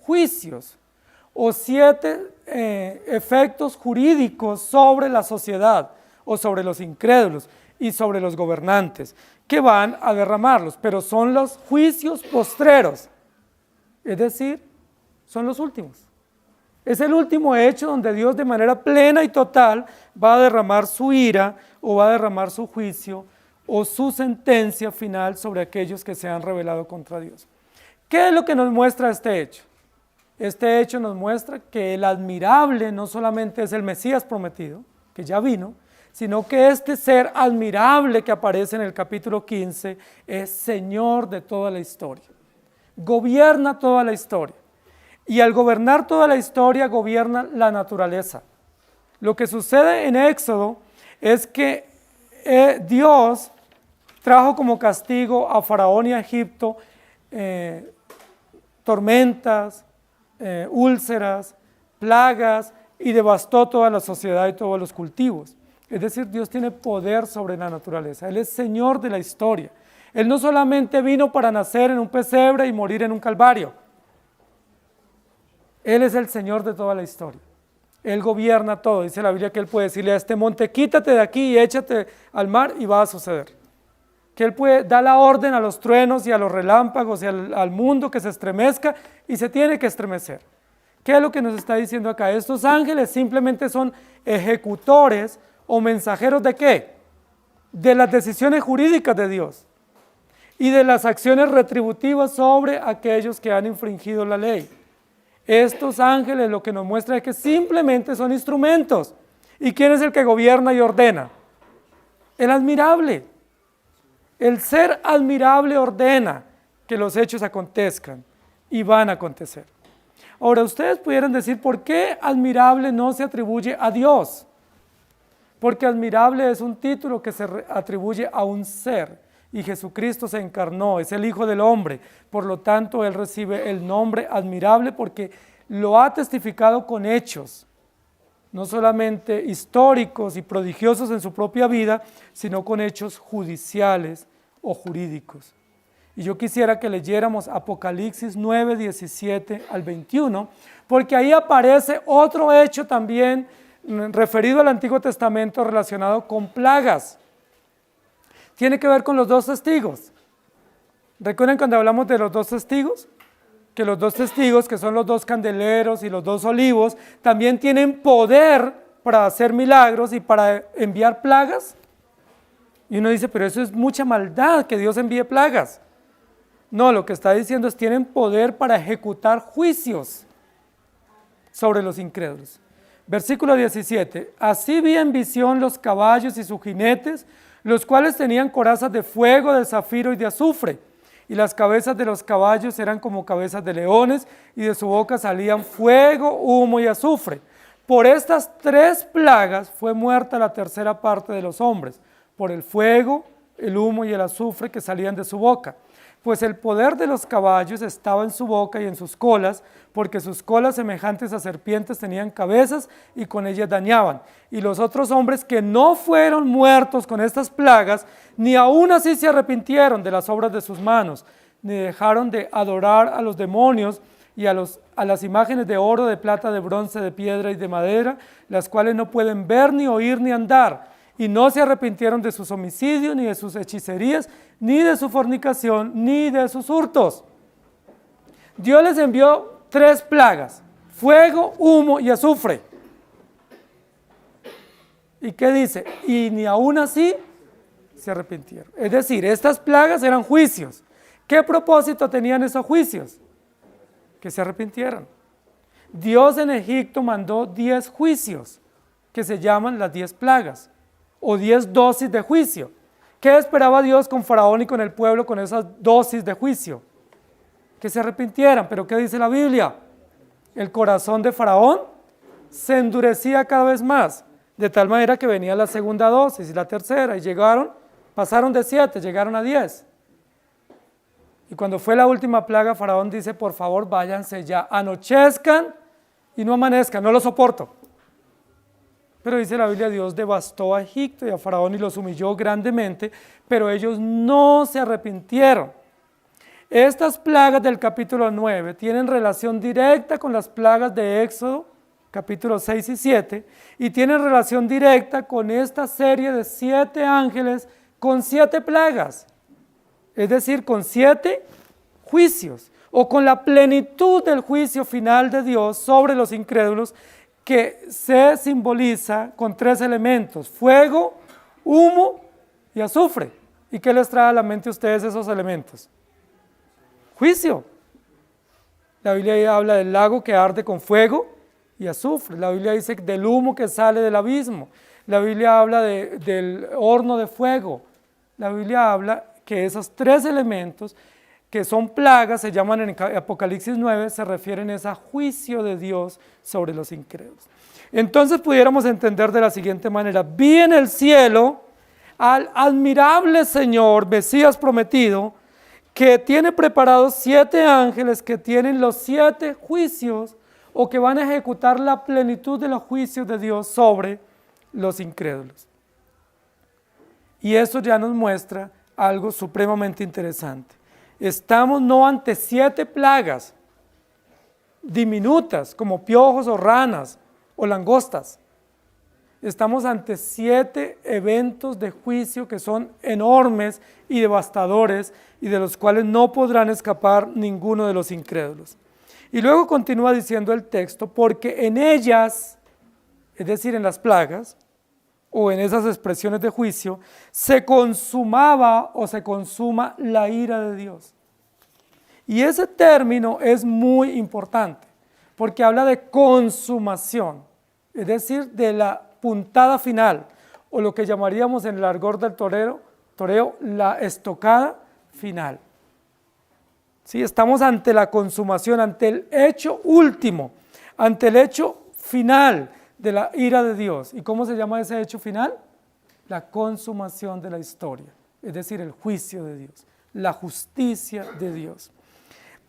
juicios o 7 efectos jurídicos sobre la sociedad o sobre los incrédulos y sobre los gobernantes que van a derramarlos, pero son los juicios postreros, es decir, son los últimos. Es el último hecho donde Dios de manera plena y total va a derramar su ira o va a derramar su juicio o su sentencia final sobre aquellos que se han rebelado contra Dios. ¿Qué es lo que nos muestra este hecho? Este hecho nos muestra que el admirable no solamente es el Mesías prometido, que ya vino, sino que este ser admirable que aparece en el capítulo 15 es Señor de toda la historia. Gobierna toda la historia. Y al gobernar toda la historia, gobierna la naturaleza. Lo que sucede en Éxodo es que Dios trajo como castigo a Faraón y a Egipto tormentas, úlceras, plagas, y devastó toda la sociedad y todos los cultivos. Es decir, Dios tiene poder sobre la naturaleza. Él es Señor de la historia. Él no solamente vino para nacer en un pesebre y morir en un calvario. Él es el Señor de toda la historia. Él gobierna todo. Dice la Biblia que Él puede decirle a este monte: quítate de aquí y échate al mar, y va a suceder. Que Él puede dar la orden a los truenos y a los relámpagos y al mundo que se estremezca, y se tiene que estremecer. ¿Qué es lo que nos está diciendo acá? Estos ángeles simplemente son ejecutores o mensajeros ¿de qué? De las decisiones jurídicas de Dios y de las acciones retributivas sobre aquellos que han infringido la ley. Estos ángeles lo que nos muestra es que simplemente son instrumentos. ¿Y quién es el que gobierna y ordena? El admirable. El ser admirable ordena que los hechos acontezcan y van a acontecer. Ahora, ustedes pudieran decir: ¿por qué admirable no se atribuye a Dios? Porque admirable es un título que se atribuye a un ser, y Jesucristo se encarnó, es el Hijo del Hombre, por lo tanto Él recibe el nombre admirable porque lo ha testificado con hechos, no solamente históricos y prodigiosos en su propia vida, sino con hechos judiciales o jurídicos. Y yo quisiera que leyéramos Apocalipsis 9, 17 al 21, porque ahí aparece otro hecho también referido al Antiguo Testamento relacionado con plagas. Tiene que ver con los 2 testigos. ¿Recuerdan cuando hablamos de los 2 testigos? Que los 2 testigos, que son los 2 candeleros y los 2 olivos, también tienen poder para hacer milagros y para enviar plagas. Y uno dice: pero eso es mucha maldad, que Dios envíe plagas. No, lo que está diciendo es: tienen poder para ejecutar juicios sobre los incrédulos. Versículo 17. Así vi en visión los caballos y sus jinetes, los cuales tenían corazas de fuego, de zafiro y de azufre. Y las cabezas de los caballos eran como cabezas de leones, y de su boca salían fuego, humo y azufre. Por estas 3 plagas fue muerta la tercera parte de los hombres, por el fuego, el humo y el azufre que salían de su boca. Pues el poder de los caballos estaba en su boca y en sus colas, porque sus colas semejantes a serpientes tenían cabezas y con ellas dañaban. Y los otros hombres que no fueron muertos con estas plagas, ni aún así se arrepintieron de las obras de sus manos, ni dejaron de adorar a los demonios y a las imágenes de oro, de plata, de bronce, de piedra y de madera, las cuales no pueden ver, ni oír, ni andar. Y no se arrepintieron de sus homicidios, ni de sus hechicerías, ni de su fornicación, ni de sus hurtos. Dios les envió 3 plagas, fuego, humo y azufre. ¿Y qué dice? Y ni aún así se arrepintieron. Es decir, estas plagas eran juicios. ¿Qué propósito tenían esos juicios? Que se arrepintieran. Dios en Egipto mandó 10 juicios, que se llaman las 10 plagas, o 10 dosis de juicio. ¿Qué esperaba Dios con Faraón y con el pueblo con esas dosis de juicio? Que se arrepintieran. ¿Pero qué dice la Biblia? El corazón de Faraón se endurecía cada vez más, de tal manera que venía la segunda dosis y la tercera, y pasaron de 7, llegaron a 10. Y cuando fue la última plaga, Faraón dice: por favor, váyanse ya, anochezcan y no amanezcan, no lo soporto. Pero dice la Biblia, Dios devastó a Egipto y a Faraón y los humilló grandemente, pero ellos no se arrepintieron. Estas plagas del capítulo 9 tienen relación directa con las plagas de Éxodo, capítulos 6 y 7, y tienen relación directa con esta serie de 7 ángeles con 7 plagas, es decir, con 7 juicios, o con la plenitud del juicio final de Dios sobre los incrédulos, que se simboliza con 3 elementos: fuego, humo y azufre. ¿Y qué les trae a la mente a ustedes esos elementos? Juicio. La Biblia ahí habla del lago que arde con fuego y azufre. La Biblia dice del humo que sale del abismo. La Biblia habla del horno de fuego. La Biblia habla que esos 3 elementos, que son plagas, se llaman en Apocalipsis 9, se refieren a ese juicio de Dios sobre los incrédulos. Entonces pudiéramos entender de la siguiente manera: vi en el cielo al admirable Señor, Mesías prometido, que tiene preparados 7 ángeles que tienen los 7 juicios, o que van a ejecutar la plenitud de los juicios de Dios sobre los incrédulos. Y eso ya nos muestra algo supremamente interesante. Estamos no ante 7 plagas diminutas como piojos o ranas o langostas. Estamos ante 7 eventos de juicio que son enormes y devastadores, y de los cuales no podrán escapar ninguno de los incrédulos. Y luego continúa diciendo el texto: porque en ellas, es decir, en las plagas, o en esas expresiones de juicio, se consumaba o se consuma la ira de Dios. Y ese término es muy importante, porque habla de consumación, es decir, de la puntada final, o lo que llamaríamos en el argot del toreo, la estocada final. ¿Sí? Estamos ante la consumación, ante el hecho último, ante el hecho final de la ira de Dios. ¿Y cómo se llama ese hecho final? La consumación de la historia, es decir, el juicio de Dios, la justicia de Dios.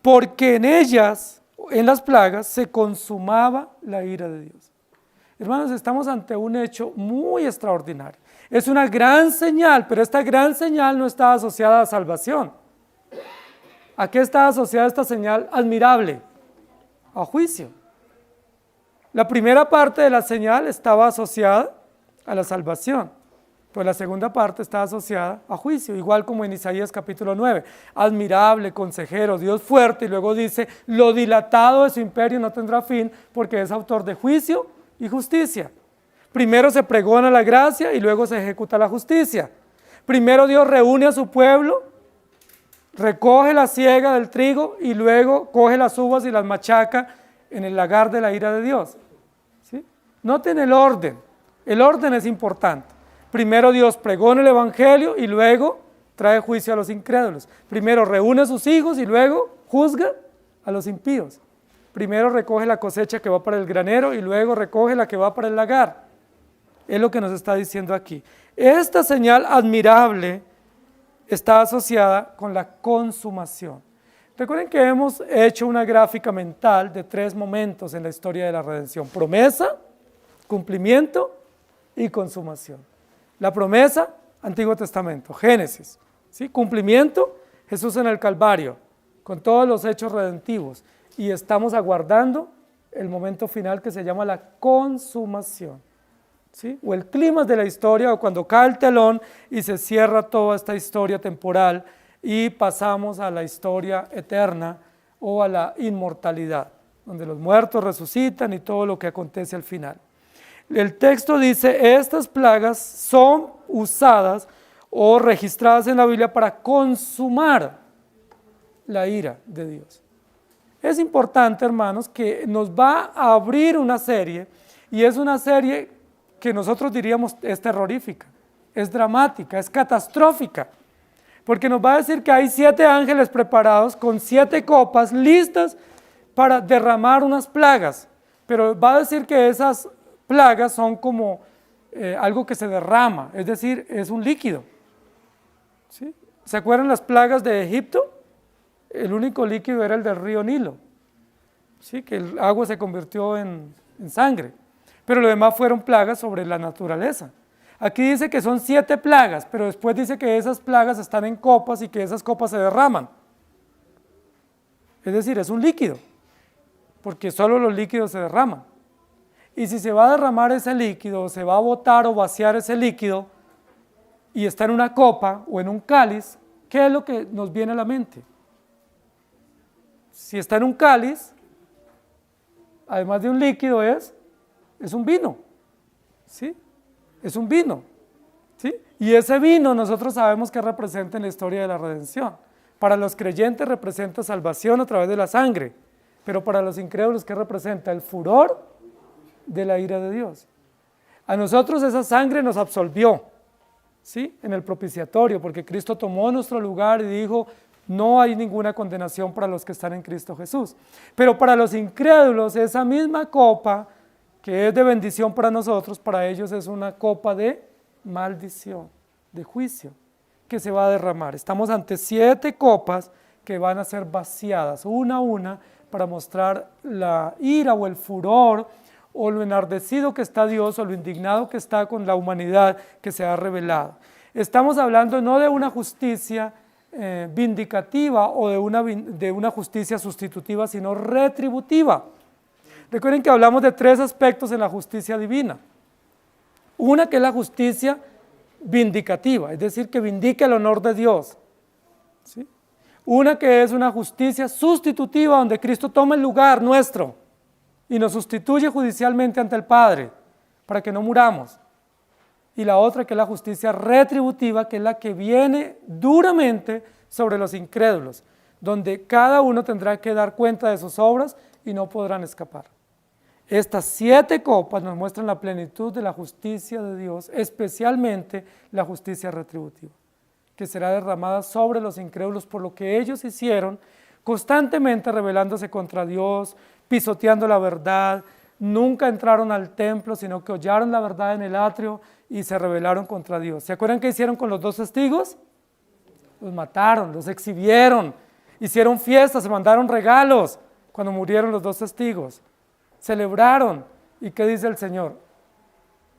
Porque en ellas, en las plagas, se consumaba la ira de Dios. Hermanos, estamos ante un hecho muy extraordinario. Es una gran señal, pero esta gran señal no está asociada a salvación. ¿A qué está asociada esta señal admirable? A juicio. La primera parte de la señal estaba asociada a la salvación, pues la segunda parte está asociada a juicio, igual como en Isaías capítulo 9. Admirable, consejero, Dios fuerte, y luego dice: lo dilatado de su imperio no tendrá fin, porque es autor de juicio y justicia. Primero se pregona la gracia y luego se ejecuta la justicia. Primero Dios reúne a su pueblo, recoge la siega del trigo y luego coge las uvas y las machaca en el lagar de la ira de Dios. ¿Sí? Noten el orden. El orden es importante. Primero Dios pregona el evangelio y luego trae juicio a los incrédulos. Primero reúne a sus hijos y luego juzga a los impíos. Primero recoge la cosecha que va para el granero y luego recoge la que va para el lagar. Es lo que nos está diciendo aquí. Esta señal admirable está asociada con la consumación. Recuerden que hemos hecho una gráfica mental de 3 momentos en la historia de la redención: promesa, cumplimiento y consumación. La promesa, Antiguo Testamento, Génesis, ¿sí? Cumplimiento, Jesús en el Calvario, con todos los hechos redentivos, y estamos aguardando el momento final que se llama la consumación, ¿sí? O el clímax de la historia, o cuando cae el telón y se cierra toda esta historia temporal y pasamos a la historia eterna o a la inmortalidad, donde los muertos resucitan y todo lo que acontece al final. El texto dice: estas plagas son usadas o registradas en la Biblia para consumar la ira de Dios. Es importante, hermanos, que nos va a abrir una serie, y es una serie que nosotros diríamos es terrorífica, es dramática, es catastrófica, porque nos va a decir que hay 7 ángeles preparados con 7 copas listas para derramar unas plagas, pero va a decir que esas plagas son como algo que se derrama, es decir, es un líquido, ¿sí? ¿Se acuerdan las plagas de Egipto? El único líquido era el del río Nilo, ¿sí? Que el agua se convirtió en sangre, pero lo demás fueron plagas sobre la naturaleza. Aquí dice que son 7 plagas, pero después dice que esas plagas están en copas y que esas copas se derraman. Es decir, es un líquido, porque solo los líquidos se derraman. Y si se va a derramar ese líquido, se va a botar o vaciar ese líquido, y está en una copa o en un cáliz, ¿qué es lo que nos viene a la mente? Si está en un cáliz, además de un líquido, es un vino, ¿sí? Es un vino, ¿sí? Y ese vino nosotros sabemos que representa en la historia de la redención. Para los creyentes representa salvación a través de la sangre, pero para los incrédulos, ¿qué representa? El furor de la ira de Dios. A nosotros esa sangre nos absolvió, ¿sí? En el propiciatorio, porque Cristo tomó nuestro lugar y dijo: no hay ninguna condenación para los que están en Cristo Jesús. Pero para los incrédulos, esa misma copa que es de bendición para nosotros, para ellos es una copa de maldición, de juicio, que se va a derramar. Estamos ante 7 copas que van a ser vaciadas una a una para mostrar la ira o el furor o lo enardecido que está Dios o lo indignado que está con la humanidad que se ha revelado. Estamos hablando no de una justicia vindicativa o de una justicia sustitutiva, sino retributiva. Recuerden que hablamos de 3 aspectos en la justicia divina. Una que es la justicia vindicativa, es decir, que vindica el honor de Dios, ¿sí? Una que es una justicia sustitutiva, donde Cristo toma el lugar nuestro y nos sustituye judicialmente ante el Padre para que no muramos. Y la otra que es la justicia retributiva, que es la que viene duramente sobre los incrédulos, donde cada uno tendrá que dar cuenta de sus obras y no podrán escapar. Estas 7 copas nos muestran la plenitud de la justicia de Dios, especialmente la justicia retributiva, que será derramada sobre los incrédulos por lo que ellos hicieron, constantemente rebelándose contra Dios, pisoteando la verdad. Nunca entraron al templo, sino que hollaron la verdad en el atrio y se rebelaron contra Dios. ¿Se acuerdan qué hicieron con los 2 testigos? Los mataron, los exhibieron, hicieron fiestas, se mandaron regalos cuando murieron los 2 testigos. Celebraron. ¿Y qué dice el Señor?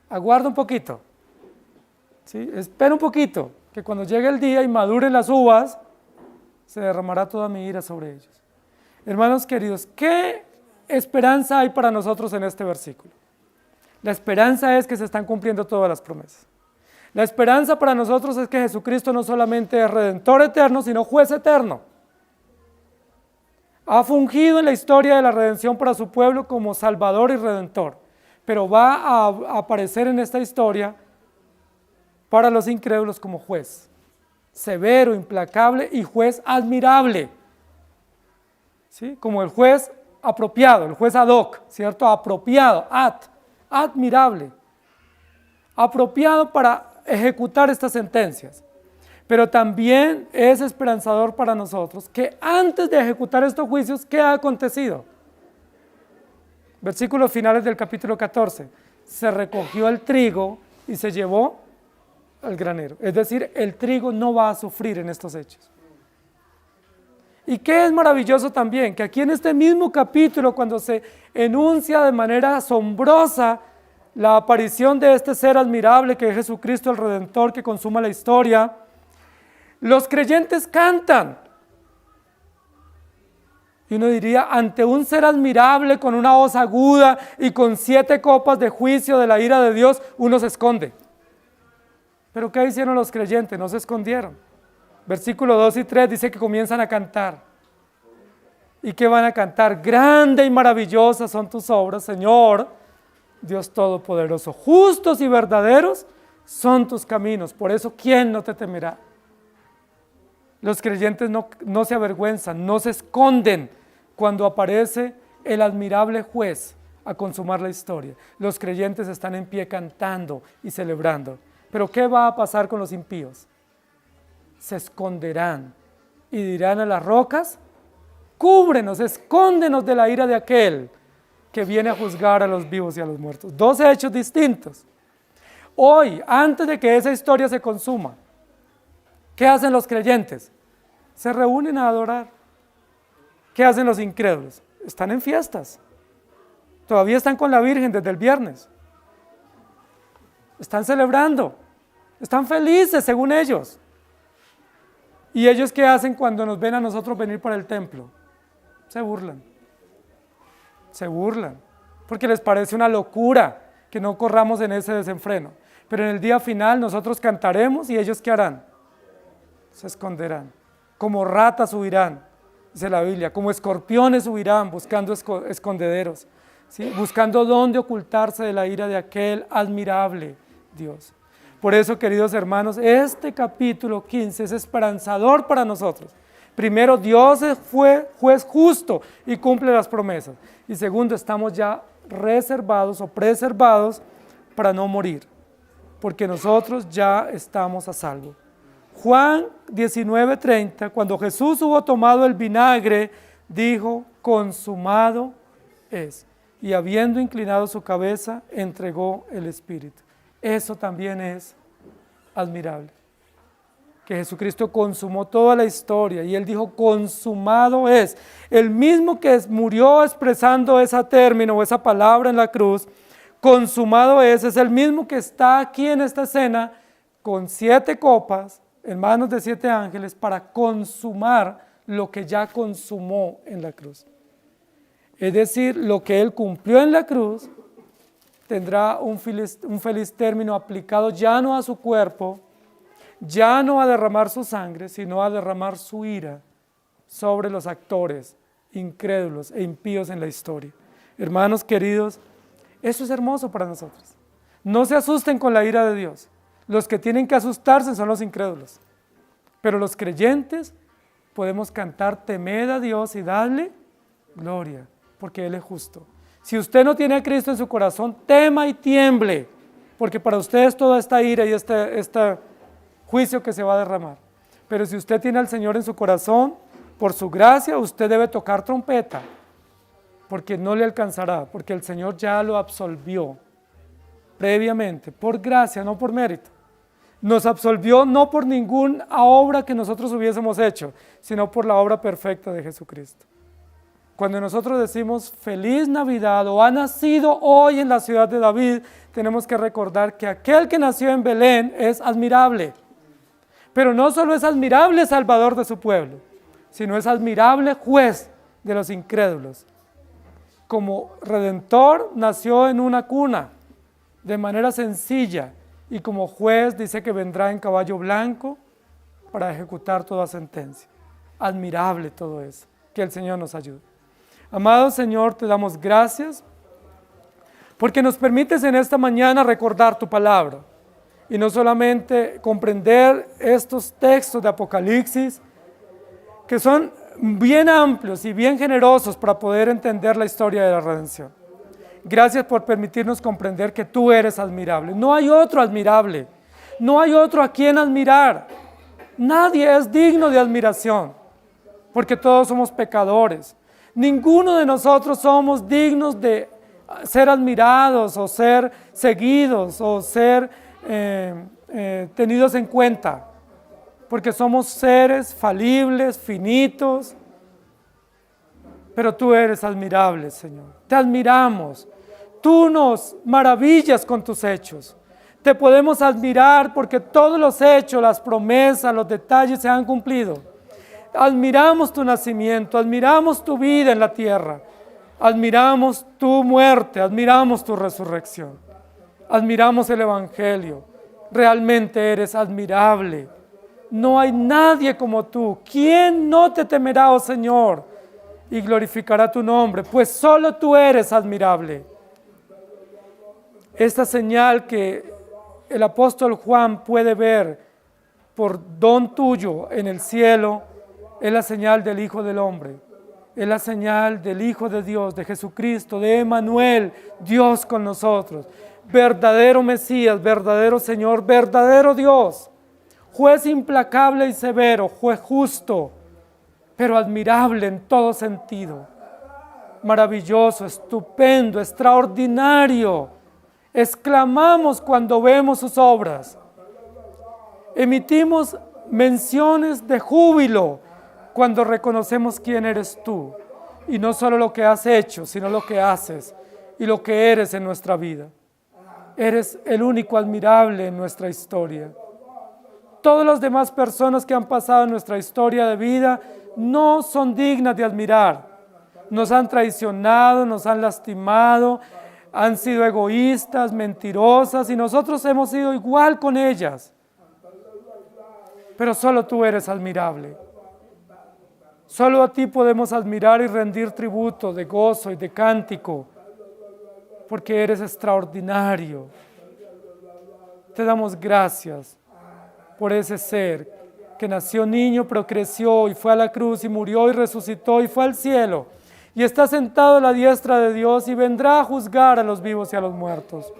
Aguarda un poquito, ¿sí? Espera un poquito, que cuando llegue el día y maduren las uvas, se derramará toda mi ira sobre ellos. Hermanos queridos, ¿qué esperanza hay para nosotros en este versículo? La esperanza es que se están cumpliendo todas las promesas. La esperanza para nosotros es que Jesucristo no solamente es Redentor eterno, sino Juez eterno. Ha fungido en la historia de la redención para su pueblo como Salvador y Redentor, pero va a aparecer en esta historia para los incrédulos como Juez, severo, implacable y Juez admirable, ¿sí? Como el Juez apropiado, el Juez ad hoc, ¿cierto? Apropiado, admirable, apropiado para ejecutar estas sentencias. Pero también es esperanzador para nosotros que antes de ejecutar estos juicios, ¿qué ha acontecido? Versículos finales del capítulo 14. Se recogió el trigo y se llevó al granero. Es decir, el trigo no va a sufrir en estos hechos. Y qué es maravilloso también, que aquí en este mismo capítulo, cuando se enuncia de manera asombrosa la aparición de este ser admirable que es Jesucristo el Redentor que consuma la historia, los creyentes cantan. Y uno diría, ante un ser admirable con una voz aguda y con 7 copas de juicio de la ira de Dios, uno se esconde. ¿Pero qué hicieron los creyentes? No se escondieron. Versículos 2 y 3 dice que comienzan a cantar. ¿Y qué van a cantar? Grande y maravillosa son tus obras, Señor, Dios Todopoderoso. Justos y verdaderos son tus caminos. Por eso, ¿quién no te temerá? Los creyentes no se avergüenzan, no se esconden cuando aparece el admirable juez a consumar la historia. Los creyentes están en pie cantando y celebrando. Pero ¿qué va a pasar con los impíos? Se esconderán y dirán a las rocas, cúbrenos, escóndenos de la ira de aquel que viene a juzgar a los vivos y a los muertos. 2 hechos distintos. Hoy, antes de que esa historia se consuma, ¿qué hacen los creyentes? Se reúnen a adorar. ¿Qué hacen los incrédulos? Están en fiestas. Todavía están con la Virgen desde el viernes. Están celebrando. Están felices según ellos. ¿Y ellos qué hacen cuando nos ven a nosotros venir para el templo? Se burlan. Se burlan. Porque les parece una locura que no corramos en ese desenfreno. Pero en el día final nosotros cantaremos y ellos ¿qué harán? Se esconderán. Como ratas huirán, dice la Biblia. Como escorpiones huirán buscando escondederos. ¿Sí? Buscando dónde ocultarse de la ira de aquel admirable Dios. Por eso, queridos hermanos, capítulo 15 es esperanzador para nosotros. Primero, Dios fue juez justo y cumple las promesas. Y segundo, estamos ya reservados o preservados para no morir, porque nosotros ya estamos a salvo. Juan 19:30, cuando Jesús hubo tomado el vinagre, dijo, consumado es. Y habiendo inclinado su cabeza, entregó el Espíritu. Eso también es admirable. Que Jesucristo consumó toda la historia y Él dijo, consumado es. El mismo que murió expresando ese término o esa palabra en la cruz, consumado es el mismo que está aquí en esta escena con 7 copas en manos de 7 ángeles para consumar lo que ya consumó en la cruz. Es decir, lo que Él cumplió en la cruz tendrá un feliz término aplicado ya no a su cuerpo, ya no a derramar su sangre, sino a derramar su ira sobre los actores incrédulos e impíos en la historia. Hermanos queridos, eso es hermoso para nosotros. No se asusten con la ira de Dios. Los que tienen que asustarse son los incrédulos. Pero los creyentes podemos cantar, temed a Dios y darle gloria, porque Él es justo. Si usted no tiene a Cristo en su corazón, tema y tiemble, porque para usted es toda esta ira y este juicio que se va a derramar. Pero si usted tiene al Señor en su corazón, por su gracia, usted debe tocar trompeta, porque no le alcanzará, porque el Señor ya lo absolvió previamente, por gracia, no por mérito. Nos absolvió no por ninguna obra que nosotros hubiésemos hecho, sino por la obra perfecta de Jesucristo. Cuando nosotros decimos feliz Navidad o ha nacido hoy en la ciudad de David, tenemos que recordar que aquel que nació en Belén es admirable. Pero no solo es admirable Salvador de su pueblo, sino es admirable juez de los incrédulos. Como Redentor nació en una cuna de manera sencilla y como juez dice que vendrá en caballo blanco para ejecutar toda sentencia. Admirable todo eso, que el Señor nos ayude. Amado Señor, te damos gracias porque nos permites en esta mañana recordar tu palabra y no solamente comprender estos textos de Apocalipsis que son bien amplios y bien generosos para poder entender la historia de la redención. Gracias por permitirnos comprender que tú eres admirable. No hay otro admirable. No hay otro a quien admirar. Nadie es digno de admiración, porque todos somos pecadores. Ninguno de nosotros somos dignos de ser admirados o ser seguidos o ser tenidos en cuenta, porque somos seres falibles, finitos, pero tú eres admirable, Señor. Te admiramos. Tú nos maravillas con tus hechos. Te podemos admirar porque todos los hechos, las promesas, los detalles se han cumplido. Admiramos tu nacimiento, admiramos tu vida en la tierra, admiramos tu muerte, admiramos tu resurrección, admiramos el Evangelio. Realmente eres admirable. No hay nadie como tú. ¿Quién no te temerá, oh Señor, y glorificará tu nombre? Pues solo tú eres admirable. Esta señal que el apóstol Juan puede ver por don tuyo en el cielo es la señal del Hijo del Hombre, es la señal del Hijo de Dios, de Jesucristo, de Emmanuel, Dios con nosotros, verdadero Mesías, verdadero Señor, verdadero Dios, juez implacable y severo, juez justo, pero admirable en todo sentido, maravilloso, estupendo, extraordinario. Exclamamos cuando vemos sus obras, emitimos menciones de júbilo cuando reconocemos quién eres tú, y no solo lo que has hecho, sino lo que haces y lo que eres en nuestra vida. Eres el único admirable en nuestra historia. Todas las demás personas que han pasado en nuestra historia de vida no son dignas de admirar. Nos han traicionado, nos han lastimado, han sido egoístas, mentirosas, y nosotros hemos sido igual con ellas. Pero solo tú eres admirable. Solo a ti podemos admirar y rendir tributo de gozo y de cántico, porque eres extraordinario. Te damos gracias por ese ser que nació niño, pero creció y fue a la cruz y murió y resucitó y fue al cielo. Y está sentado a la diestra de Dios y vendrá a juzgar a los vivos y a los muertos.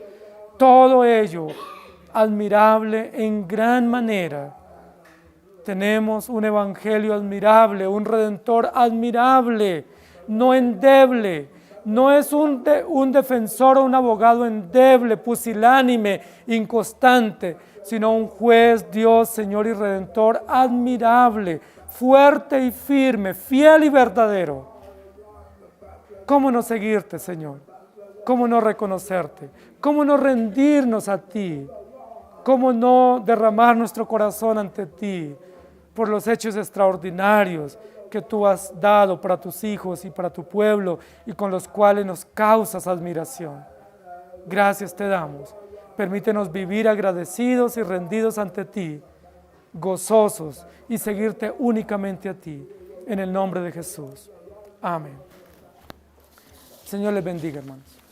Todo ello admirable en gran manera. Tenemos un evangelio admirable, un redentor admirable, no endeble. No es un defensor o un abogado endeble, pusilánime, inconstante, sino un juez, Dios, Señor y Redentor admirable, fuerte y firme, fiel y verdadero. ¿Cómo no seguirte, Señor? ¿Cómo no reconocerte? ¿Cómo no rendirnos a ti? ¿Cómo no derramar nuestro corazón ante ti por los hechos extraordinarios que tú has dado para tus hijos y para tu pueblo y con los cuales nos causas admiración? Gracias te damos. Permítenos vivir agradecidos y rendidos ante ti, gozosos y seguirte únicamente a ti. En el nombre de Jesús. Amén. Señor les bendiga, hermanos.